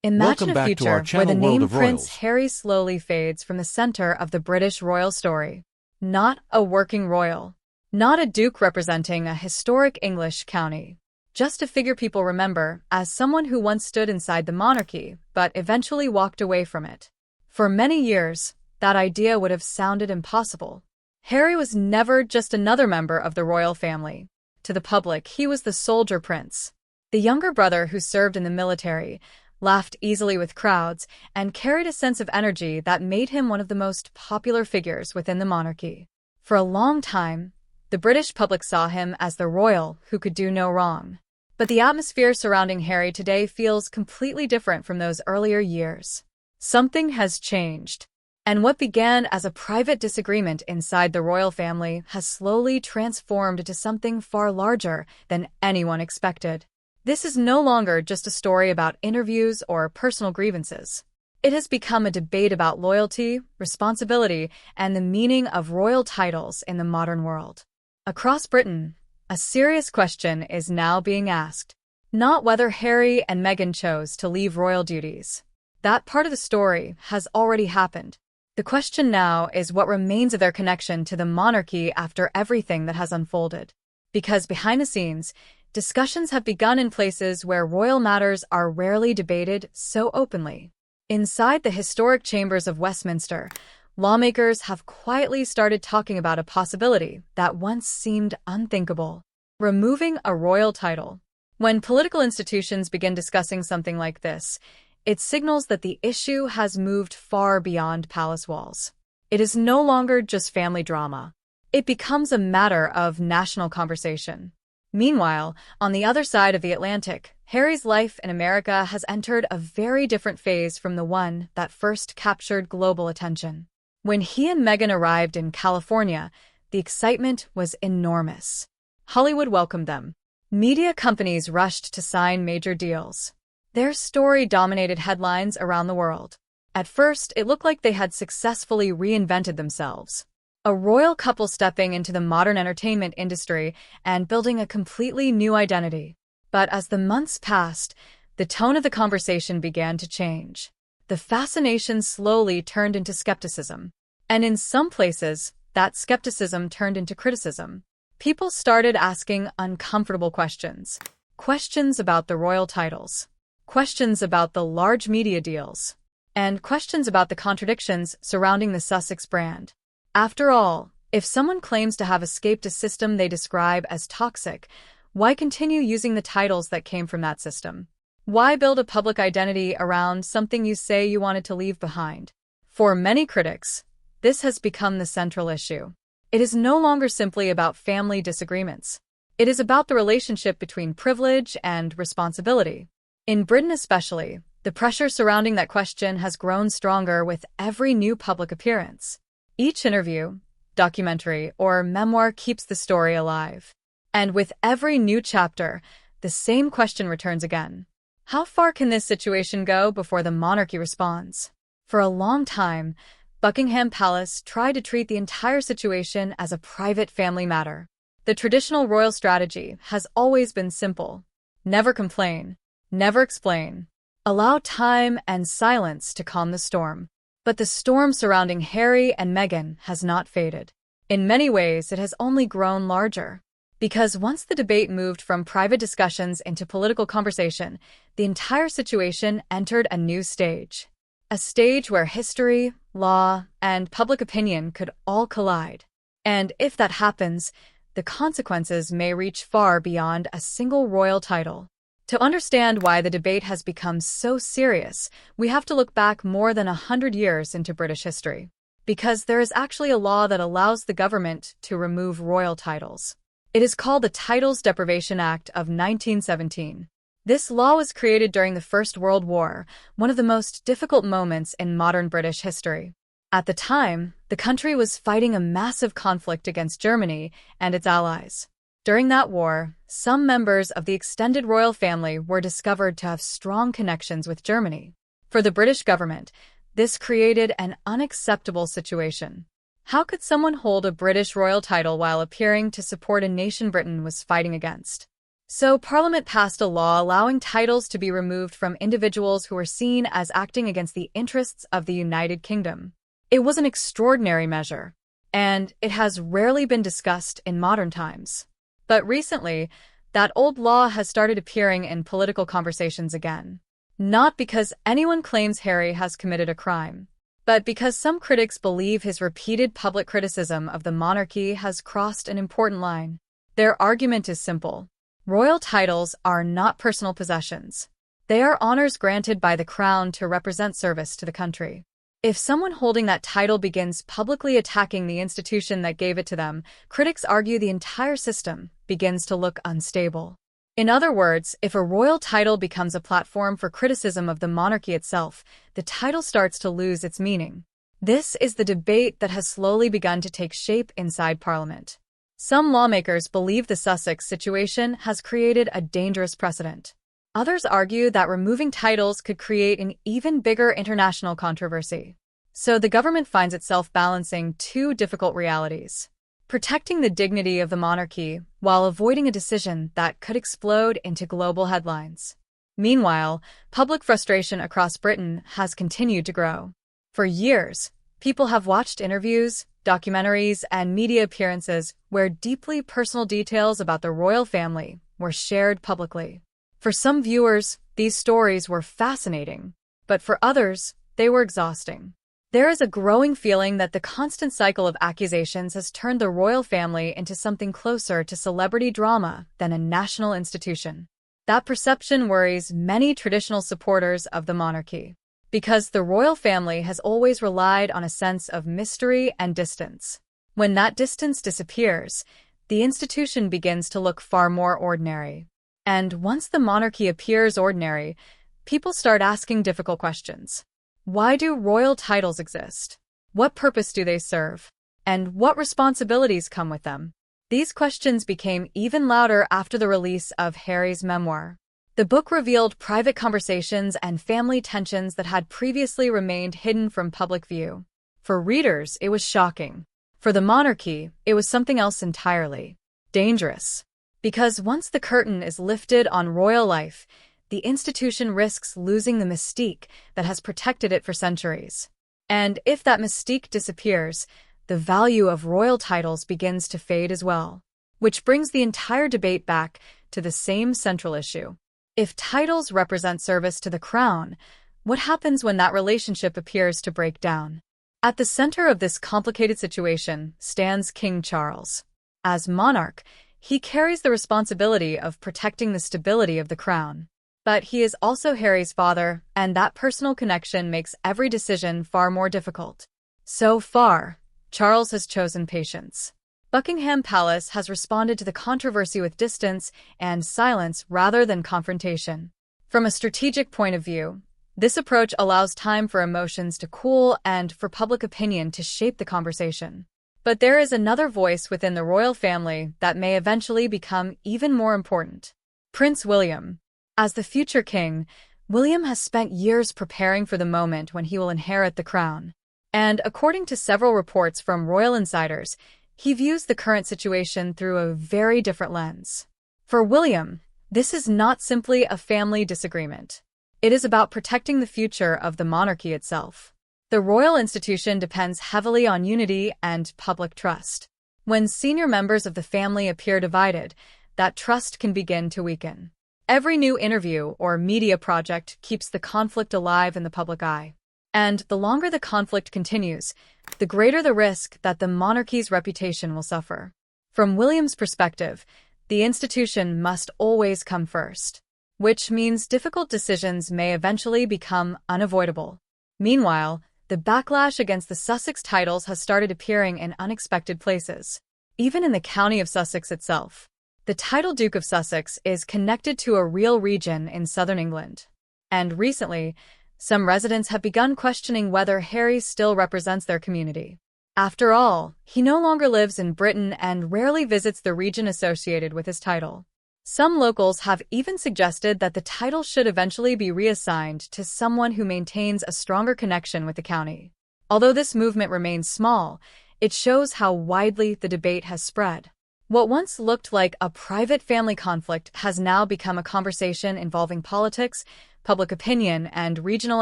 Imagine Welcome a back to our future where the channel World name of Prince Royals. Harry slowly fades from the center of the British royal story. Not a working royal. Not a duke representing a historic English county. Just a figure people remember as someone who once stood inside the monarchy, but eventually walked away from it. For many years, that idea would have sounded impossible. Harry was never just another member of the royal family. To the public, he was the soldier prince, the younger brother who served in the military, laughed easily with crowds, and carried a sense of energy that made him one of the most popular figures within the monarchy. For a long time, the British public saw him as the royal who could do no wrong. But the atmosphere surrounding Harry today feels completely different from those earlier years. Something has changed, and what began as a private disagreement inside the royal family has slowly transformed into something far larger than anyone expected. This is no longer just a story about interviews or personal grievances. It has become a debate about loyalty, responsibility, and the meaning of royal titles in the modern world. Across Britain, a serious question is now being asked. Not whether Harry and Meghan chose to leave royal duties. That part of the story has already happened. The question now is what remains of their connection to the monarchy after everything that has unfolded. Because behind the scenes, discussions have begun in places where royal matters are rarely debated so openly. Inside the historic chambers of Westminster, lawmakers have quietly started talking about a possibility that once seemed unthinkable: removing a royal title. When political institutions begin discussing something like this, it signals that the issue has moved far beyond palace walls. It is no longer just family drama. It becomes a matter of national conversation. Meanwhile, on the other side of the Atlantic, Harry's life in America has entered a very different phase from the one that first captured global attention. When he and Meghan arrived in California, the excitement was enormous. Hollywood welcomed them. Media companies rushed to sign major deals. Their story dominated headlines around the world. At first, it looked like they had successfully reinvented themselves. A royal couple stepping into the modern entertainment industry and building a completely new identity. But as the months passed, the tone of the conversation began to change. The fascination slowly turned into skepticism. And in some places, that skepticism turned into criticism. People started asking uncomfortable questions. Questions about the royal titles. Questions about the large media deals. And questions about the contradictions surrounding the Sussex brand. After all, if someone claims to have escaped a system they describe as toxic, why continue using the titles that came from that system? Why build a public identity around something you say you wanted to leave behind? For many critics, this has become the central issue. It is no longer simply about family disagreements. It is about the relationship between privilege and responsibility. In Britain especially, the pressure surrounding that question has grown stronger with every new public appearance. Each interview, documentary, or memoir keeps the story alive. And with every new chapter, the same question returns again. How far can this situation go before the monarchy responds? For a long time, Buckingham Palace tried to treat the entire situation as a private family matter. The traditional royal strategy has always been simple: never complain, never explain. Allow time and silence to calm the storm. But the storm surrounding Harry and Meghan has not faded. In many ways, it has only grown larger. Because once the debate moved from private discussions into political conversation, the entire situation entered a new stage. A stage where history, law, and public opinion could all collide. And if that happens, the consequences may reach far beyond a single royal title. To understand why the debate has become so serious, we have to look back more than 100 years into British history. Because there is actually a law that allows the government to remove royal titles. It is called the Titles Deprivation Act of 1917. This law was created during the First World War, one of the most difficult moments in modern British history. At the time, the country was fighting a massive conflict against Germany and its allies. During that war, some members of the extended royal family were discovered to have strong connections with Germany. For the British government, this created an unacceptable situation. How could someone hold a British royal title while appearing to support a nation Britain was fighting against? So Parliament passed a law allowing titles to be removed from individuals who were seen as acting against the interests of the United Kingdom. It was an extraordinary measure, and it has rarely been discussed in modern times. But recently, that old law has started appearing in political conversations again. Not because anyone claims Harry has committed a crime, but because some critics believe his repeated public criticism of the monarchy has crossed an important line. Their argument is simple. Royal titles are not personal possessions. They are honors granted by the crown to represent service to the country. If someone holding that title begins publicly attacking the institution that gave it to them, critics argue the entire system begins to look unstable. In other words, if a royal title becomes a platform for criticism of the monarchy itself, the title starts to lose its meaning. This is the debate that has slowly begun to take shape inside Parliament. Some lawmakers believe the Sussex situation has created a dangerous precedent. Others argue that removing titles could create an even bigger international controversy. So the government finds itself balancing two difficult realities: protecting the dignity of the monarchy while avoiding a decision that could explode into global headlines. Meanwhile, public frustration across Britain has continued to grow. For years, people have watched interviews, documentaries, and media appearances where deeply personal details about the royal family were shared publicly. For some viewers, these stories were fascinating, but for others, they were exhausting. There is a growing feeling that the constant cycle of accusations has turned the royal family into something closer to celebrity drama than a national institution. That perception worries many traditional supporters of the monarchy, because the royal family has always relied on a sense of mystery and distance. When that distance disappears, the institution begins to look far more ordinary. And once the monarchy appears ordinary, people start asking difficult questions. Why do royal titles exist? What purpose do they serve? And what responsibilities come with them? These questions became even louder after the release of Harry's memoir. The book revealed private conversations and family tensions that had previously remained hidden from public view. For readers, it was shocking. For the monarchy, it was something else entirely. Dangerous. Because once the curtain is lifted on royal life, the institution risks losing the mystique that has protected it for centuries. And if that mystique disappears, the value of royal titles begins to fade as well. Which brings the entire debate back to the same central issue. If titles represent service to the crown, what happens when that relationship appears to break down? At the center of this complicated situation stands King Charles. As monarch, he carries the responsibility of protecting the stability of the crown. But he is also Harry's father, and that personal connection makes every decision far more difficult. So far, Charles has chosen patience. Buckingham Palace has responded to the controversy with distance and silence rather than confrontation. From a strategic point of view, this approach allows time for emotions to cool and for public opinion to shape the conversation. But there is another voice within the royal family that may eventually become even more important. Prince William. As the future king, William has spent years preparing for the moment when he will inherit the crown. And according to several reports from royal insiders, he views the current situation through a very different lens. For William, this is not simply a family disagreement. It is about protecting the future of the monarchy itself. The royal institution depends heavily on unity and public trust. When senior members of the family appear divided, that trust can begin to weaken. Every new interview or media project keeps the conflict alive in the public eye. And the longer the conflict continues, the greater the risk that the monarchy's reputation will suffer. From William's perspective, the institution must always come first, which means difficult decisions may eventually become unavoidable. Meanwhile, the backlash against the Sussex titles has started appearing in unexpected places. Even in the county of Sussex itself, the title Duke of Sussex is connected to a real region in southern England. And recently, some residents have begun questioning whether Harry still represents their community. After all, he no longer lives in Britain and rarely visits the region associated with his title. Some locals have even suggested that the title should eventually be reassigned to someone who maintains a stronger connection with the county. Although this movement remains small, it shows how widely the debate has spread. What once looked like a private family conflict has now become a conversation involving politics, public opinion, and regional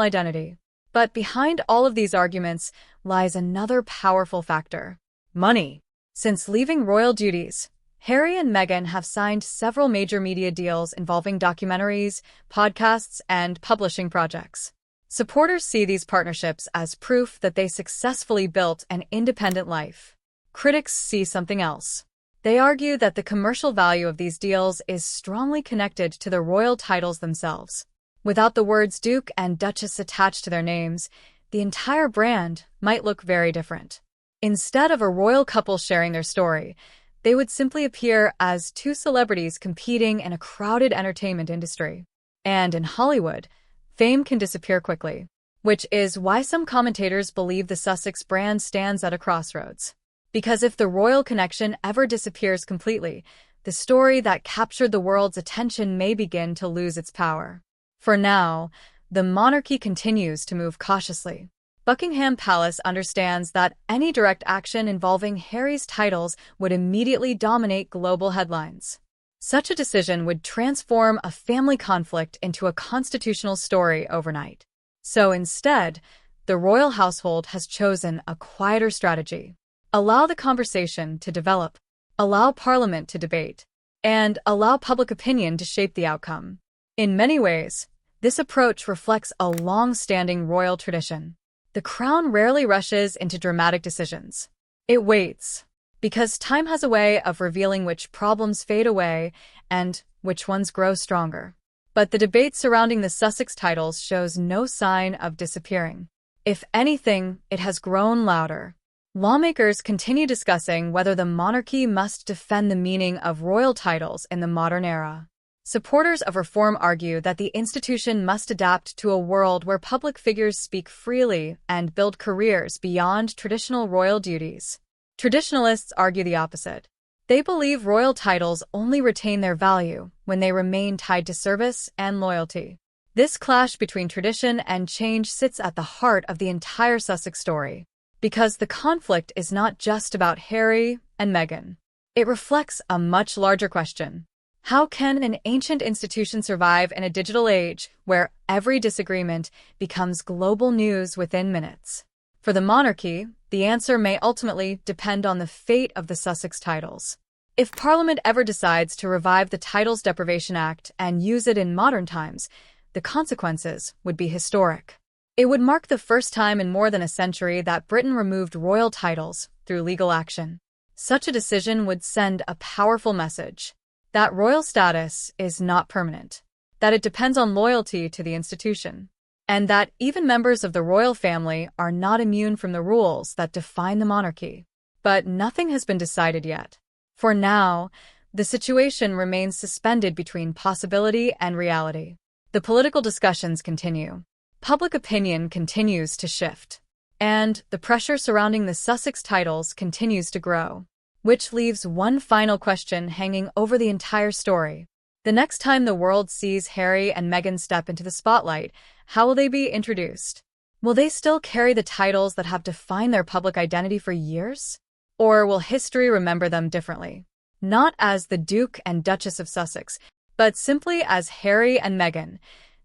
identity. But behind all of these arguments lies another powerful factor: money. Since leaving royal duties, Harry and Meghan have signed several major media deals involving documentaries, podcasts, and publishing projects. Supporters see these partnerships as proof that they successfully built an independent life. Critics see something else. They argue that the commercial value of these deals is strongly connected to the royal titles themselves. Without the words Duke and Duchess attached to their names, the entire brand might look very different. Instead of a royal couple sharing their story, they would simply appear as two celebrities competing in a crowded entertainment industry. And in Hollywood, fame can disappear quickly, which is why some commentators believe the Sussex brand stands at a crossroads. Because if the royal connection ever disappears completely, the story that captured the world's attention may begin to lose its power. For now, the monarchy continues to move cautiously. Buckingham Palace understands that any direct action involving Harry's titles would immediately dominate global headlines. Such a decision would transform a family conflict into a constitutional story overnight. So instead, the royal household has chosen a quieter strategy. Allow the conversation to develop, allow Parliament to debate, and allow public opinion to shape the outcome. In many ways, this approach reflects a long-standing royal tradition. The crown rarely rushes into dramatic decisions. It waits, because time has a way of revealing which problems fade away and which ones grow stronger. But the debate surrounding the Sussex titles shows no sign of disappearing. If anything, it has grown louder. Lawmakers continue discussing whether the monarchy must defend the meaning of royal titles in the modern era. Supporters of reform argue that the institution must adapt to a world where public figures speak freely and build careers beyond traditional royal duties. Traditionalists argue the opposite. They believe royal titles only retain their value when they remain tied to service and loyalty. This clash between tradition and change sits at the heart of the entire Sussex story. Because the conflict is not just about Harry and Meghan. It reflects a much larger question. How can an ancient institution survive in a digital age where every disagreement becomes global news within minutes? For the monarchy, the answer may ultimately depend on the fate of the Sussex titles. If Parliament ever decides to revive the Titles Deprivation Act and use it in modern times, the consequences would be historic. It would mark the first time in more than a century that Britain removed royal titles through legal action. Such a decision would send a powerful message that royal status is not permanent, that it depends on loyalty to the institution, and that even members of the royal family are not immune from the rules that define the monarchy. But nothing has been decided yet. For now, the situation remains suspended between possibility and reality. The political discussions continue. Public opinion continues to shift, and the pressure surrounding the Sussex titles continues to grow, which leaves one final question hanging over the entire story. The next time the world sees Harry and Meghan step into the spotlight, how will they be introduced? Will they still carry the titles that have defined their public identity for years? Or will history remember them differently? Not as the Duke and Duchess of Sussex, but simply as Harry and Meghan,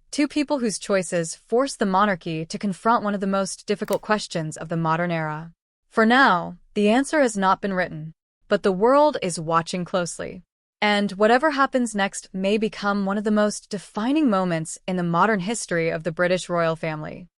two people whose choices forced the monarchy to confront one of the most difficult questions of the modern era. For now, the answer has not been written, but the world is watching closely. And whatever happens next may become one of the most defining moments in the modern history of the British royal family.